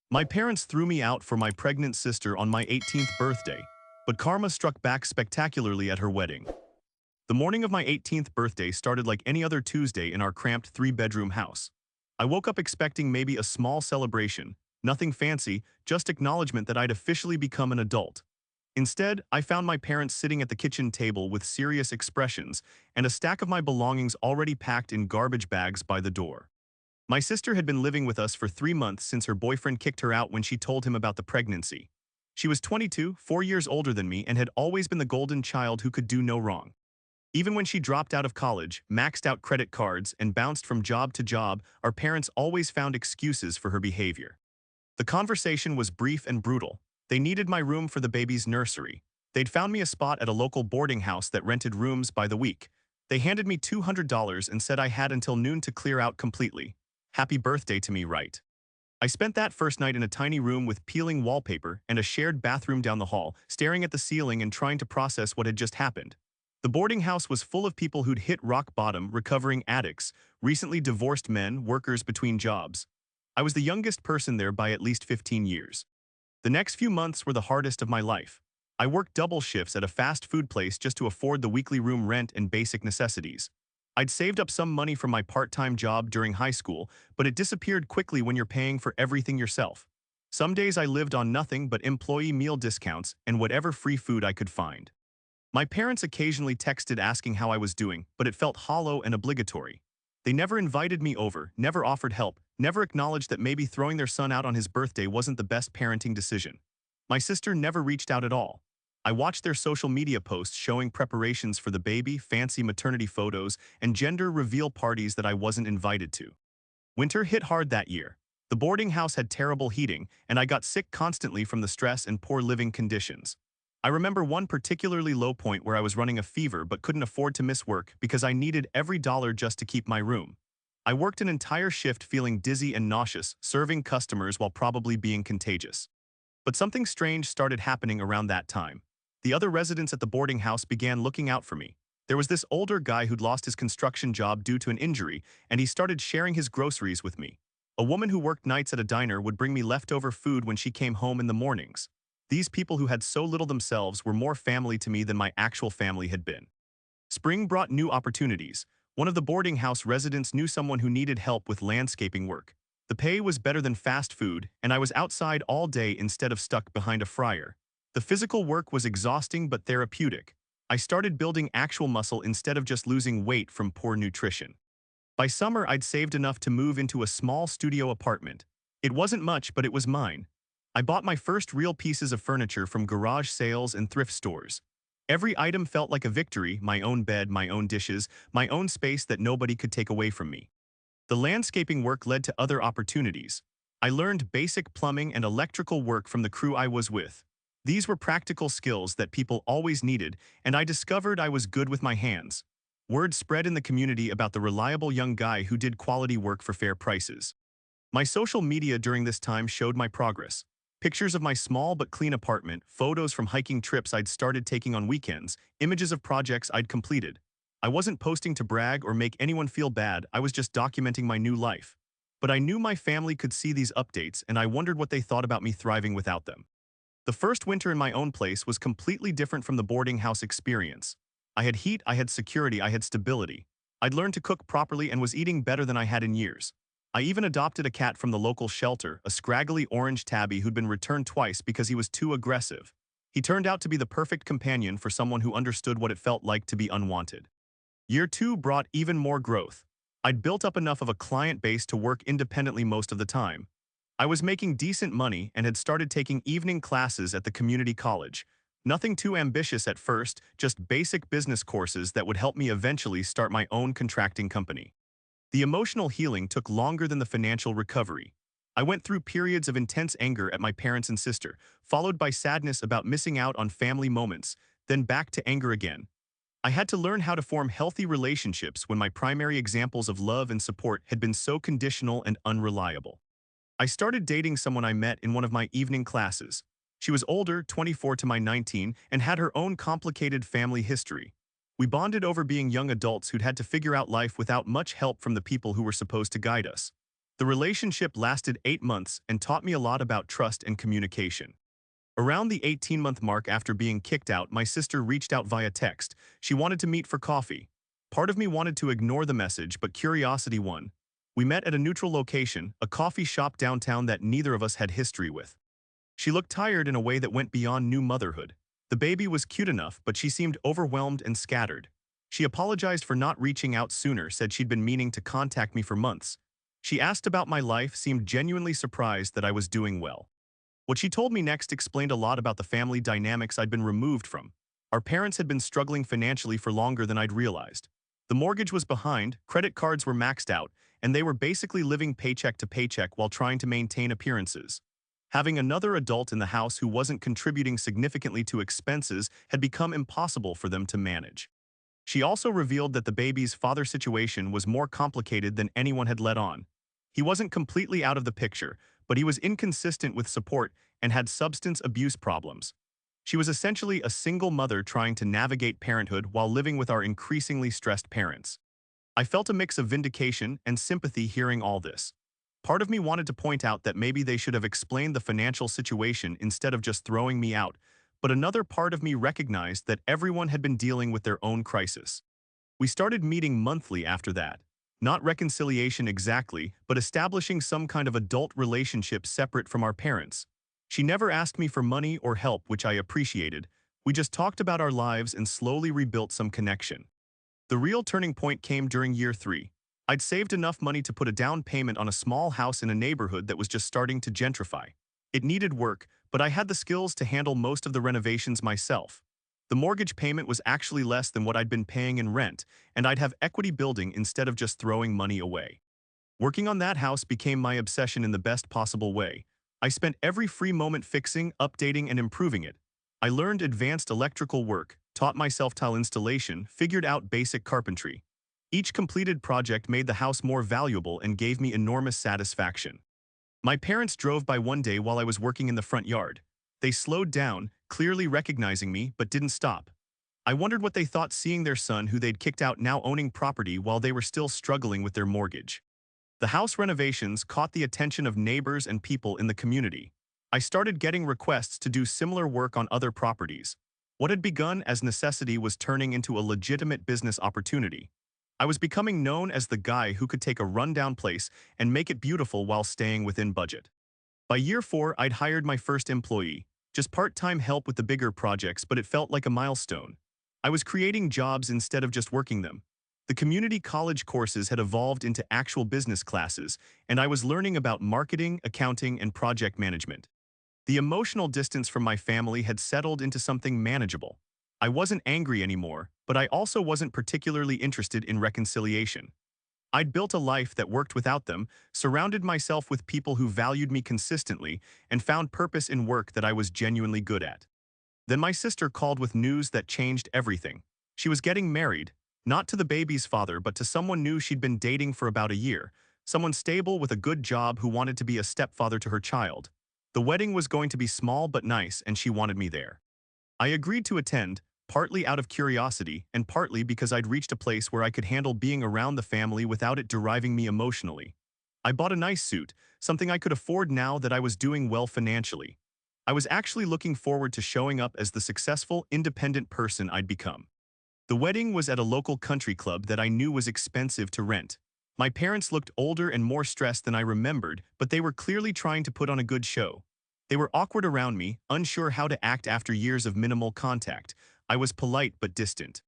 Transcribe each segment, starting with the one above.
My parents threw me out for my pregnant sister on my 18th birthday, but karma struck back spectacularly at her wedding. The morning of my 18th birthday started like any other Tuesday in our cramped three-bedroom house. I woke up expecting maybe a small celebration, nothing fancy, just acknowledgement that I'd officially become an adult. Instead, I found my parents sitting at the kitchen table with serious expressions and a stack of my belongings already packed in garbage bags by the door. My sister had been living with us for 3 months since her boyfriend kicked her out when she told him about the pregnancy. She was 22, 4 years older than me, and had always been the golden child who could do no wrong. Even when she dropped out of college, maxed out credit cards, and bounced from job to job, our parents always found excuses for her behavior. The conversation was brief and brutal. They needed my room for the baby's nursery. They'd found me a spot at a local boarding house that rented rooms by the week. They handed me $200 and said I had until noon to clear out completely. Happy birthday to me, right? I spent that first night in a tiny room with peeling wallpaper and a shared bathroom down the hall, staring at the ceiling and trying to process what had just happened. The boarding house was full of people who'd hit rock bottom, recovering addicts, recently divorced men, workers between jobs. I was the youngest person there by at least 15 years. The next few months were the hardest of my life. I worked double shifts at a fast food place just to afford the weekly room rent and basic necessities. I'd saved up some money from my part-time job during high school, but it disappeared quickly when you're paying for everything yourself. Some days I lived on nothing but employee meal discounts and whatever free food I could find. My parents occasionally texted asking how I was doing, but it felt hollow and obligatory. They never invited me over, never offered help, never acknowledged that maybe throwing their son out on his birthday wasn't the best parenting decision. My sister never reached out at all. I watched their social media posts showing preparations for the baby, fancy maternity photos, and gender reveal parties that I wasn't invited to. Winter hit hard that year. The boarding house had terrible heating, and I got sick constantly from the stress and poor living conditions. I remember one particularly low point where I was running a fever but couldn't afford to miss work because I needed every dollar just to keep my room. I worked an entire shift feeling dizzy and nauseous, serving customers while probably being contagious. But something strange started happening around that time. The other residents at the boarding house began looking out for me. There was this older guy who'd lost his construction job due to an injury, and he started sharing his groceries with me. A woman who worked nights at a diner would bring me leftover food when she came home in the mornings. These people who had so little themselves were more family to me than my actual family had been. Spring brought new opportunities. One of the boarding house residents knew someone who needed help with landscaping work. The pay was better than fast food, and I was outside all day instead of stuck behind a fryer. The physical work was exhausting but therapeutic. I started building actual muscle instead of just losing weight from poor nutrition. By summer, I'd saved enough to move into a small studio apartment. It wasn't much, but it was mine. I bought my first real pieces of furniture from garage sales and thrift stores. Every item felt like a victory: my own bed, my own dishes, my own space that nobody could take away from me. The landscaping work led to other opportunities. I learned basic plumbing and electrical work from the crew I was with. These were practical skills that people always needed, and I discovered I was good with my hands. Word spread in the community about the reliable young guy who did quality work for fair prices. My social media during this time showed my progress. Pictures of my small but clean apartment, photos from hiking trips I'd started taking on weekends, images of projects I'd completed. I wasn't posting to brag or make anyone feel bad, I was just documenting my new life. But I knew my family could see these updates, and I wondered what they thought about me thriving without them. The first winter in my own place was completely different from the boarding house experience. I had heat, I had security, I had stability. I'd learned to cook properly and was eating better than I had in years. I even adopted a cat from the local shelter, a scraggly orange tabby who'd been returned twice because he was too aggressive. He turned out to be the perfect companion for someone who understood what it felt like to be unwanted. Year 2 brought even more growth. I'd built up enough of a client base to work independently most of the time. I was making decent money and had started taking evening classes at the community college. Nothing too ambitious at first, just basic business courses that would help me eventually start my own contracting company. The emotional healing took longer than the financial recovery. I went through periods of intense anger at my parents and sister, followed by sadness about missing out on family moments, then back to anger again. I had to learn how to form healthy relationships when my primary examples of love and support had been so conditional and unreliable. I started dating someone I met in one of my evening classes. She was older, 24 to my 19, and had her own complicated family history. We bonded over being young adults who'd had to figure out life without much help from the people who were supposed to guide us. The relationship lasted 8 months and taught me a lot about trust and communication. Around the 18-month mark after being kicked out, my sister reached out via text. She wanted to meet for coffee. Part of me wanted to ignore the message, but curiosity won. We met at a neutral location, a coffee shop downtown that neither of us had history with. She looked tired in a way that went beyond new motherhood. The baby was cute enough, but she seemed overwhelmed and scattered. She apologized for not reaching out sooner, said she'd been meaning to contact me for months. She asked about my life, seemed genuinely surprised that I was doing well. What she told me next explained a lot about the family dynamics I'd been removed from. Our parents had been struggling financially for longer than I'd realized. The mortgage was behind, credit cards were maxed out, and they were basically living paycheck to paycheck while trying to maintain appearances. Having another adult in the house who wasn't contributing significantly to expenses had become impossible for them to manage. She also revealed that the baby's father situation was more complicated than anyone had let on. He wasn't completely out of the picture, but he was inconsistent with support and had substance abuse problems. She was essentially a single mother trying to navigate parenthood while living with our increasingly stressed parents. I felt a mix of vindication and sympathy hearing all this. Part of me wanted to point out that maybe they should have explained the financial situation instead of just throwing me out, but another part of me recognized that everyone had been dealing with their own crisis. We started meeting monthly after that. Not reconciliation exactly, but establishing some kind of adult relationship separate from our parents. She never asked me for money or help, which I appreciated. We just talked about our lives and slowly rebuilt some connection. The real turning point came during year 3. I'd saved enough money to put a down payment on a small house in a neighborhood that was just starting to gentrify. It needed work, but I had the skills to handle most of the renovations myself. The mortgage payment was actually less than what I'd been paying in rent, and I'd have equity building instead of just throwing money away. Working on that house became my obsession in the best possible way. I spent every free moment fixing, updating, and improving it. I learned advanced electrical work, taught myself tile installation, figured out basic carpentry. Each completed project made the house more valuable and gave me enormous satisfaction. My parents drove by one day while I was working in the front yard. They slowed down, clearly recognizing me, but didn't stop. I wondered what they thought seeing their son, who they'd kicked out, now owning property while they were still struggling with their mortgage. The house renovations caught the attention of neighbors and people in the community. I started getting requests to do similar work on other properties. What had begun as necessity was turning into a legitimate business opportunity. I was becoming known as the guy who could take a rundown place and make it beautiful while staying within budget. By year 4, I'd hired my first employee, just part-time help with the bigger projects, but it felt like a milestone. I was creating jobs instead of just working them. The community college courses had evolved into actual business classes, and I was learning about marketing, accounting, and project management. The emotional distance from my family had settled into something manageable. I wasn't angry anymore, but I also wasn't particularly interested in reconciliation. I'd built a life that worked without them, surrounded myself with people who valued me consistently, and found purpose in work that I was genuinely good at. Then my sister called with news that changed everything. She was getting married, not to the baby's father, but to someone new she'd been dating for about a year, someone stable with a good job who wanted to be a stepfather to her child. The wedding was going to be small but nice, and she wanted me there. I agreed to attend, partly out of curiosity and partly because I'd reached a place where I could handle being around the family without it deriving me emotionally. I bought a nice suit, something I could afford now that I was doing well financially. I was actually looking forward to showing up as the successful, independent person I'd become. The wedding was at a local country club that I knew was expensive to rent. My parents looked older and more stressed than I remembered, but they were clearly trying to put on a good show. They were awkward around me, unsure how to act after years of minimal contact. I was polite but distant.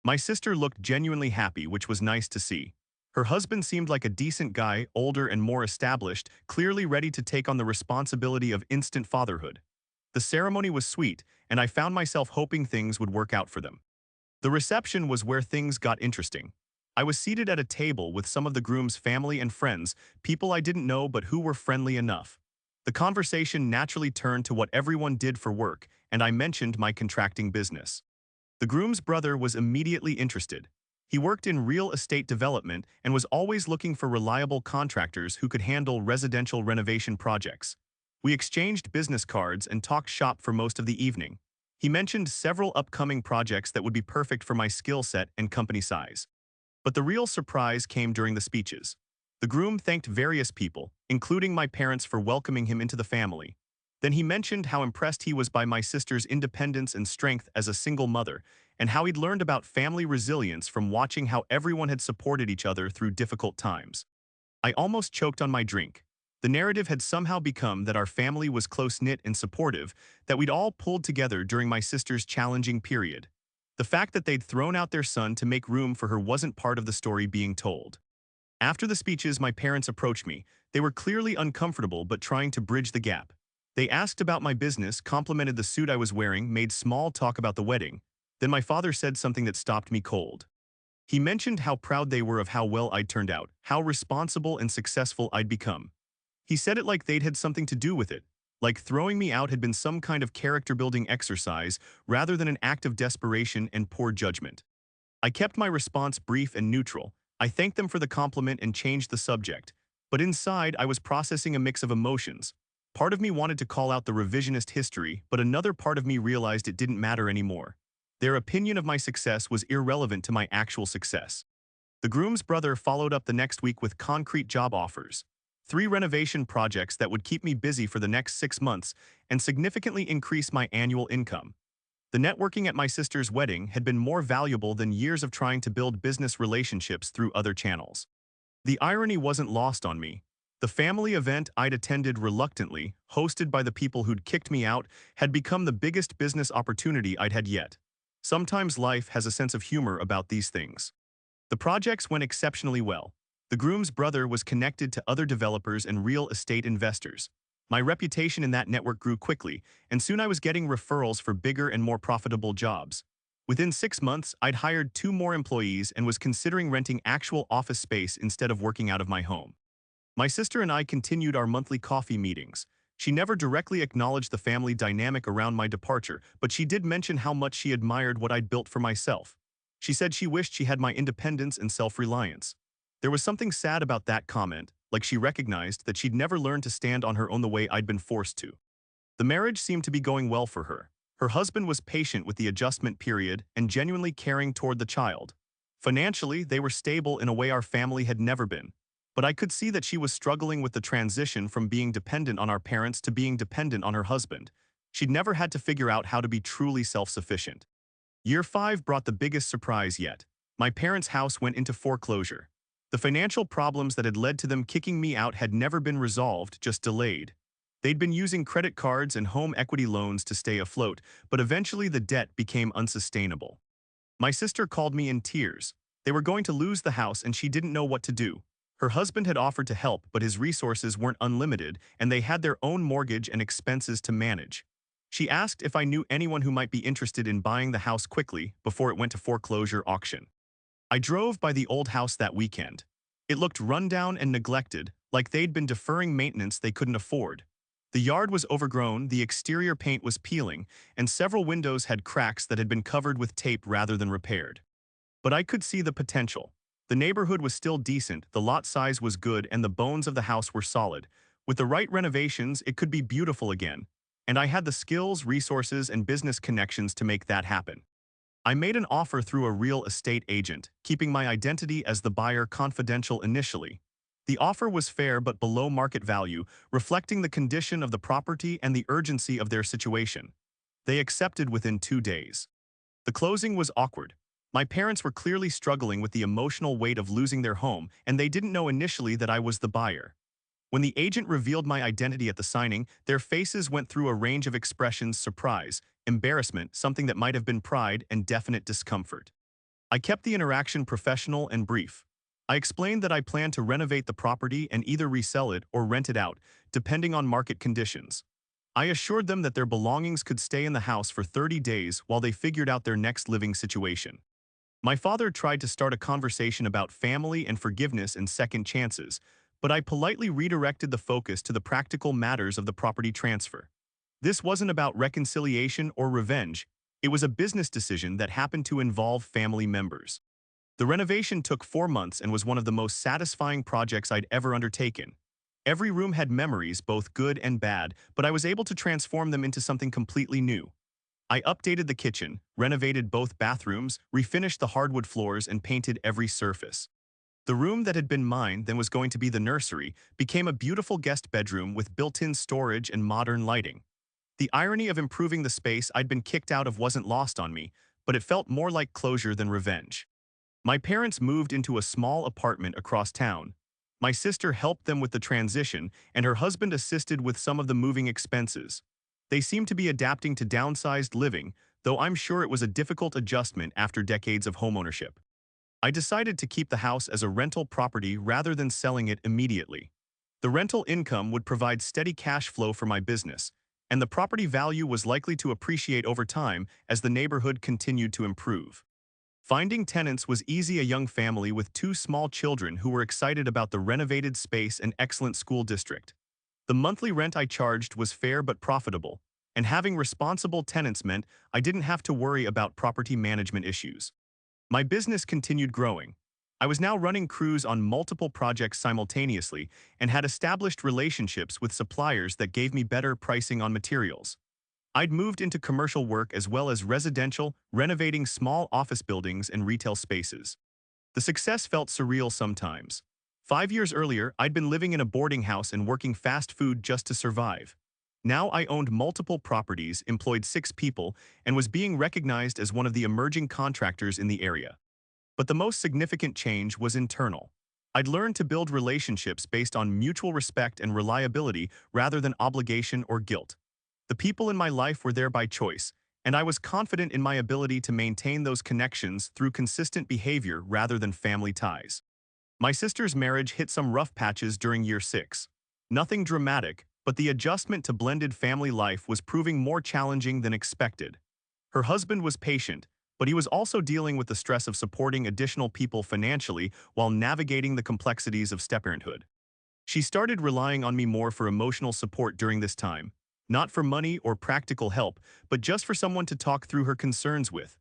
My sister looked genuinely happy, which was nice to see. Her husband seemed like a decent guy, older and more established, clearly ready to take on the responsibility of instant fatherhood. The ceremony was sweet, and I found myself hoping things would work out for them. The reception was where things got interesting. I was seated at a table with some of the groom's family and friends, people I didn't know but who were friendly enough. The conversation naturally turned to what everyone did for work, and I mentioned my contracting business. The groom's brother was immediately interested. He worked in real estate development and was always looking for reliable contractors who could handle residential renovation projects. We exchanged business cards and talked shop for most of the evening. He mentioned several upcoming projects that would be perfect for my skill set and company size. But the real surprise came during the speeches. The groom thanked various people, including my parents, for welcoming him into the family. Then he mentioned how impressed he was by my sister's independence and strength as a single mother, and how he'd learned about family resilience from watching how everyone had supported each other through difficult times. I almost choked on my drink. The narrative had somehow become that our family was close-knit and supportive, that we'd all pulled together during my sister's challenging period. The fact that they'd thrown out their son to make room for her wasn't part of the story being told. After the speeches, my parents approached me. They were clearly uncomfortable but trying to bridge the gap. They asked about my business, complimented the suit I was wearing, made small talk about the wedding. Then my father said something that stopped me cold. He mentioned how proud they were of how well I'd turned out, how responsible and successful I'd become. He said it like they'd had something to do with it, like throwing me out had been some kind of character-building exercise rather than an act of desperation and poor judgment. I kept my response brief and neutral. I thanked them for the compliment and changed the subject. But inside, I was processing a mix of emotions. Part of me wanted to call out the revisionist history, but another part of me realized it didn't matter anymore. Their opinion of my success was irrelevant to my actual success. The groom's brother followed up the next week with concrete job offers. 3 renovation projects that would keep me busy for the next 6 months and significantly increase my annual income. The networking at my sister's wedding had been more valuable than years of trying to build business relationships through other channels. The irony wasn't lost on me. The family event I'd attended reluctantly, hosted by the people who'd kicked me out, had become the biggest business opportunity I'd had yet. Sometimes life has a sense of humor about these things. The projects went exceptionally well. The groom's brother was connected to other developers and real estate investors. My reputation in that network grew quickly, and soon I was getting referrals for bigger and more profitable jobs. Within 6 months, I'd hired 2 more employees and was considering renting actual office space instead of working out of my home. My sister and I continued our monthly coffee meetings. She never directly acknowledged the family dynamic around my departure, but she did mention how much she admired what I'd built for myself. She said she wished she had my independence and self-reliance. There was something sad about that comment, like she recognized that she'd never learned to stand on her own the way I'd been forced to. The marriage seemed to be going well for her. Her husband was patient with the adjustment period and genuinely caring toward the child. Financially, they were stable in a way our family had never been. But I could see that she was struggling with the transition from being dependent on our parents to being dependent on her husband. She'd never had to figure out how to be truly self-sufficient. Year 5 brought the biggest surprise yet. My parents' house went into foreclosure. The financial problems that had led to them kicking me out had never been resolved, just delayed. They'd been using credit cards and home equity loans to stay afloat, but eventually the debt became unsustainable. My sister called me in tears. They were going to lose the house and she didn't know what to do. Her husband had offered to help, but his resources weren't unlimited, and they had their own mortgage and expenses to manage. She asked if I knew anyone who might be interested in buying the house quickly before it went to foreclosure auction. I drove by the old house that weekend. It looked rundown and neglected, like they'd been deferring maintenance they couldn't afford. The yard was overgrown, the exterior paint was peeling, and several windows had cracks that had been covered with tape rather than repaired. But I could see the potential. The neighborhood was still decent, the lot size was good, and the bones of the house were solid. With the right renovations, it could be beautiful again. And I had the skills, resources, and business connections to make that happen. I made an offer through a real estate agent, keeping my identity as the buyer confidential initially. The offer was fair but below market value, reflecting the condition of the property and the urgency of their situation. They accepted within 2 days. The closing was awkward. My parents were clearly struggling with the emotional weight of losing their home, and they didn't know initially that I was the buyer. When the agent revealed my identity at the signing, their faces went through a range of expressions: surprise, embarrassment, something that might have been pride, and definite discomfort. I kept the interaction professional and brief. I explained that I planned to renovate the property and either resell it or rent it out, depending on market conditions. I assured them that their belongings could stay in the house for 30 days while they figured out their next living situation. My father tried to start a conversation about family and forgiveness and second chances, but I politely redirected the focus to the practical matters of the property transfer. This wasn't about reconciliation or revenge. It was a business decision that happened to involve family members. The renovation took 4 months and was one of the most satisfying projects I'd ever undertaken. Every room had memories, both good and bad, but I was able to transform them into something completely new. I updated the kitchen, renovated both bathrooms, refinished the hardwood floors, and painted every surface. The room that had been mine, then was going to be the nursery, became a beautiful guest bedroom with built-in storage and modern lighting. The irony of improving the space I'd been kicked out of wasn't lost on me, but it felt more like closure than revenge. My parents moved into a small apartment across town. My sister helped them with the transition, and her husband assisted with some of the moving expenses. They seemed to be adapting to downsized living, though I'm sure it was a difficult adjustment after decades of homeownership. I decided to keep the house as a rental property rather than selling it immediately. The rental income would provide steady cash flow for my business, and the property value was likely to appreciate over time as the neighborhood continued to improve. Finding tenants was easy. A young family with two small children who were excited about the renovated space and excellent school district. The monthly rent I charged was fair but profitable, and having responsible tenants meant I didn't have to worry about property management issues. My business continued growing. I was now running crews on multiple projects simultaneously and had established relationships with suppliers that gave me better pricing on materials. I'd moved into commercial work as well as residential, renovating small office buildings and retail spaces. The success felt surreal sometimes. 5 years earlier, I'd been living in a boarding house and working fast food just to survive. Now I owned multiple properties, employed 6 people, and was being recognized as one of the emerging contractors in the area. But the most significant change was internal. I'd learned to build relationships based on mutual respect and reliability rather than obligation or guilt. The people in my life were there by choice, and I was confident in my ability to maintain those connections through consistent behavior rather than family ties. My sister's marriage hit some rough patches during year 6. Nothing dramatic, but the adjustment to blended family life was proving more challenging than expected. Her husband was patient, but he was also dealing with the stress of supporting additional people financially while navigating the complexities of step-parenthood. She started relying on me more for emotional support during this time, not for money or practical help, but just for someone to talk through her concerns with.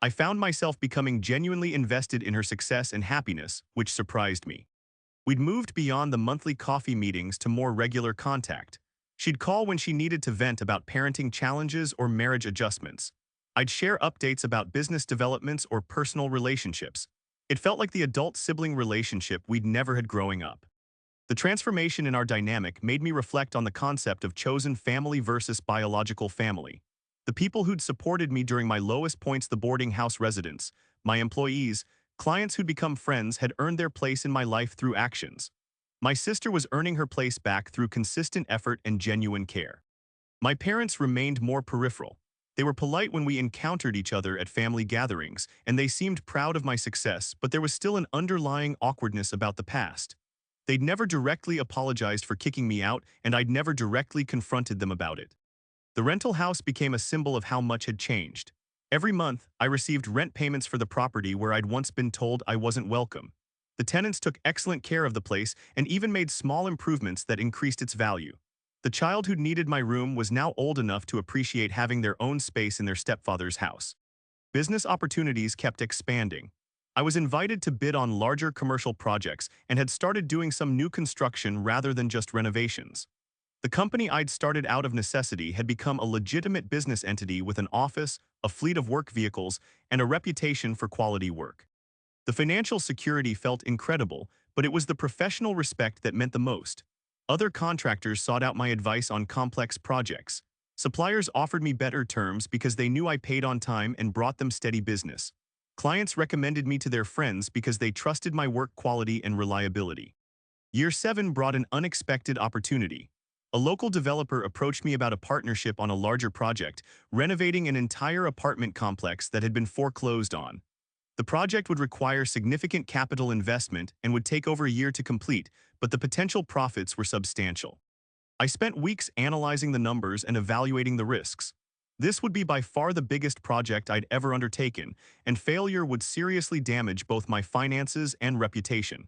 I found myself becoming genuinely invested in her success and happiness, which surprised me. We'd moved beyond the monthly coffee meetings to more regular contact. She'd call when she needed to vent about parenting challenges or marriage adjustments. I'd share updates about business developments or personal relationships. It felt like the adult-sibling relationship we'd never had growing up. The transformation in our dynamic made me reflect on the concept of chosen family versus biological family. The people who'd supported me during my lowest points, the boarding house residents, my employees, clients who'd become friends, had earned their place in my life through actions. My sister was earning her place back through consistent effort and genuine care. My parents remained more peripheral. They were polite when we encountered each other at family gatherings, and they seemed proud of my success, but there was still an underlying awkwardness about the past. They'd never directly apologized for kicking me out, and I'd never directly confronted them about it. The rental house became a symbol of how much had changed. Every month, I received rent payments for the property where I'd once been told I wasn't welcome. The tenants took excellent care of the place and even made small improvements that increased its value. The child who needed my room was now old enough to appreciate having their own space in their stepfather's house. Business opportunities kept expanding. I was invited to bid on larger commercial projects and had started doing some new construction rather than just renovations. The company I'd started out of necessity had become a legitimate business entity with an office, a fleet of work vehicles, and a reputation for quality work. The financial security felt incredible, but it was the professional respect that meant the most. Other contractors sought out my advice on complex projects. Suppliers offered me better terms because they knew I paid on time and brought them steady business. Clients recommended me to their friends because they trusted my work quality and reliability. Year 7 brought an unexpected opportunity. A local developer approached me about a partnership on a larger project, renovating an entire apartment complex that had been foreclosed on. The project would require significant capital investment and would take over a year to complete, but the potential profits were substantial. I spent weeks analyzing the numbers and evaluating the risks. This would be by far the biggest project I'd ever undertaken, and failure would seriously damage both my finances and reputation.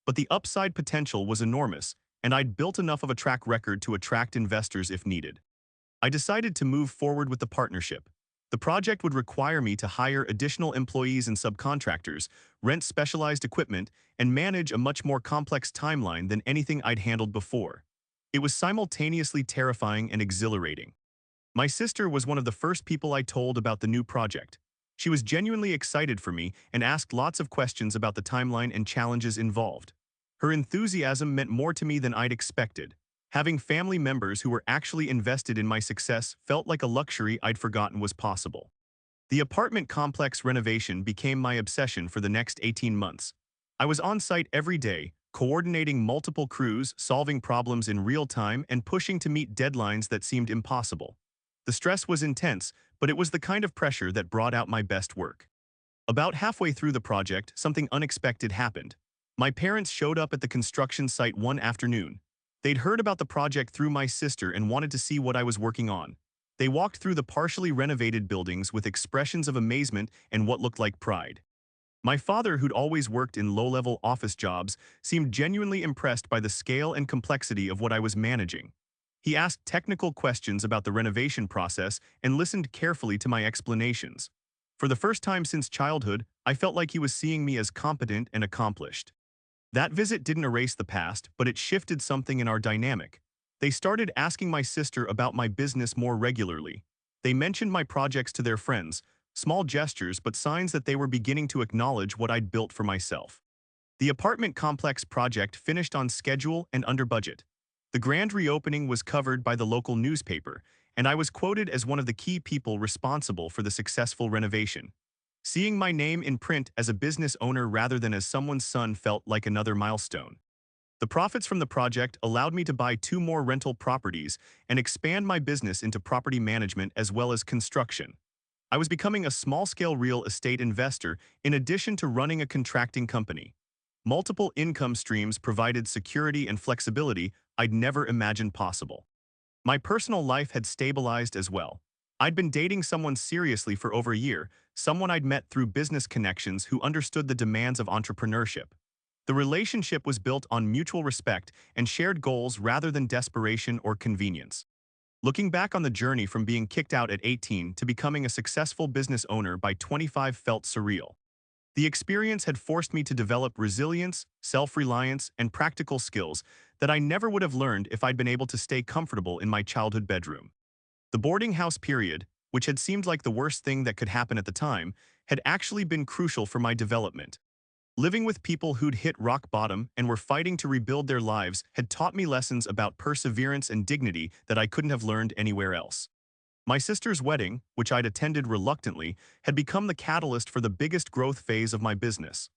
But the upside potential was enormous, and I'd built enough of a track record to attract investors if needed. I decided to move forward with the partnership. The project would require me to hire additional employees and subcontractors, rent specialized equipment, and manage a much more complex timeline than anything I'd handled before. It was simultaneously terrifying and exhilarating. My sister was one of the first people I told about the new project. She was genuinely excited for me and asked lots of questions about the timeline and challenges involved. Her enthusiasm meant more to me than I'd expected. Having family members who were actually invested in my success felt like a luxury I'd forgotten was possible. The apartment complex renovation became my obsession for the next 18 months. I was on site every day, coordinating multiple crews, solving problems in real time, and pushing to meet deadlines that seemed impossible. The stress was intense, but it was the kind of pressure that brought out my best work. About halfway through the project, something unexpected happened. My parents showed up at the construction site one afternoon. They'd heard about the project through my sister and wanted to see what I was working on. They walked through the partially renovated buildings with expressions of amazement and what looked like pride. My father, who'd always worked in low-level office jobs, seemed genuinely impressed by the scale and complexity of what I was managing. He asked technical questions about the renovation process and listened carefully to my explanations. For the first time since childhood, I felt like he was seeing me as competent and accomplished. That visit didn't erase the past, but it shifted something in our dynamic. They started asking my sister about my business more regularly. They mentioned my projects to their friends, small gestures but signs that they were beginning to acknowledge what I'd built for myself. The apartment complex project finished on schedule and under budget. The grand reopening was covered by the local newspaper, and I was quoted as one of the key people responsible for the successful renovation. Seeing my name in print as a business owner rather than as someone's son felt like another milestone. The profits from the project allowed me to buy 2 more rental properties and expand my business into property management as well as construction. I was becoming a small-scale real estate investor in addition to running a contracting company. Multiple income streams provided security and flexibility I'd never imagined possible. My personal life had stabilized as well. I'd been dating someone seriously for over a year, someone I'd met through business connections who understood the demands of entrepreneurship. The relationship was built on mutual respect and shared goals rather than desperation or convenience. Looking back on the journey from being kicked out at 18 to becoming a successful business owner by 25 felt surreal. The experience had forced me to develop resilience, self-reliance, and practical skills that I never would have learned if I'd been able to stay comfortable in my childhood bedroom. The boarding house period, which had seemed like the worst thing that could happen at the time, had actually been crucial for my development. Living with people who'd hit rock bottom and were fighting to rebuild their lives had taught me lessons about perseverance and dignity that I couldn't have learned anywhere else. My sister's wedding, which I'd attended reluctantly, had become the catalyst for the biggest growth phase of my business.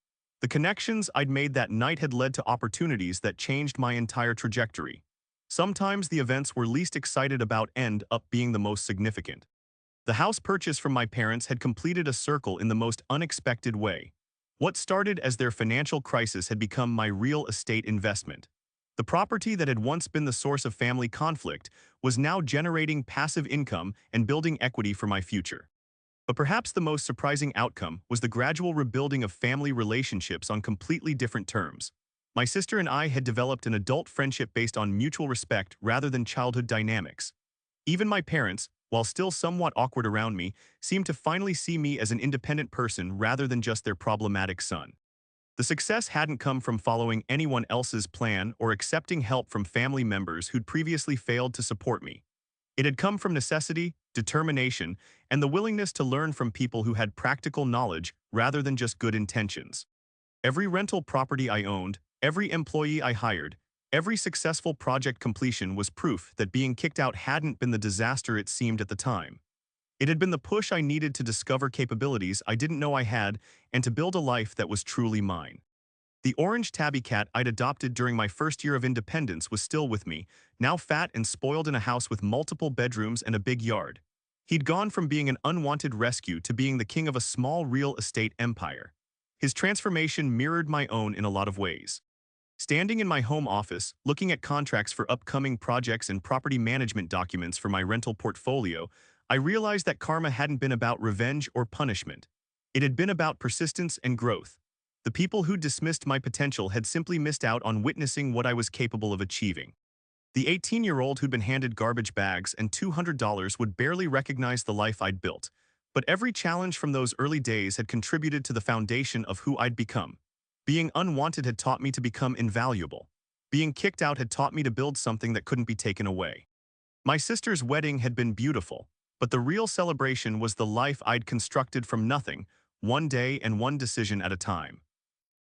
The connections I'd made that night had led to opportunities that changed my entire trajectory. Sometimes the events we're least excited about end up being the most significant. The house purchase from my parents had completed a circle in the most unexpected way. What started as their financial crisis had become my real estate investment. The property that had once been the source of family conflict was now generating passive income and building equity for my future. But perhaps the most surprising outcome was the gradual rebuilding of family relationships on completely different terms. My sister and I had developed an adult friendship based on mutual respect rather than childhood dynamics. Even my parents, while still somewhat awkward around me, seemed to finally see me as an independent person rather than just their problematic son. The success hadn't come from following anyone else's plan or accepting help from family members who'd previously failed to support me. It had come from necessity, determination, and the willingness to learn from people who had practical knowledge rather than just good intentions. Every rental property I owned, every employee I hired, every successful project completion was proof that being kicked out hadn't been the disaster it seemed at the time. It had been the push I needed to discover capabilities I didn't know I had and to build a life that was truly mine. The orange tabby cat I'd adopted during my first year of independence was still with me, now fat and spoiled in a house with multiple bedrooms and a big yard. He'd gone from being an unwanted rescue to being the king of a small real estate empire. His transformation mirrored my own in a lot of ways. Standing in my home office, looking at contracts for upcoming projects and property management documents for my rental portfolio, I realized that karma hadn't been about revenge or punishment. It had been about persistence and growth. The people who dismissed my potential had simply missed out on witnessing what I was capable of achieving. The 18-year-old who'd been handed garbage bags and $200 would barely recognize the life I'd built, but every challenge from those early days had contributed to the foundation of who I'd become. Being unwanted had taught me to become invaluable. Being kicked out had taught me to build something that couldn't be taken away. My sister's wedding had been beautiful. But the real celebration was the life I'd constructed from nothing, one day and one decision at a time.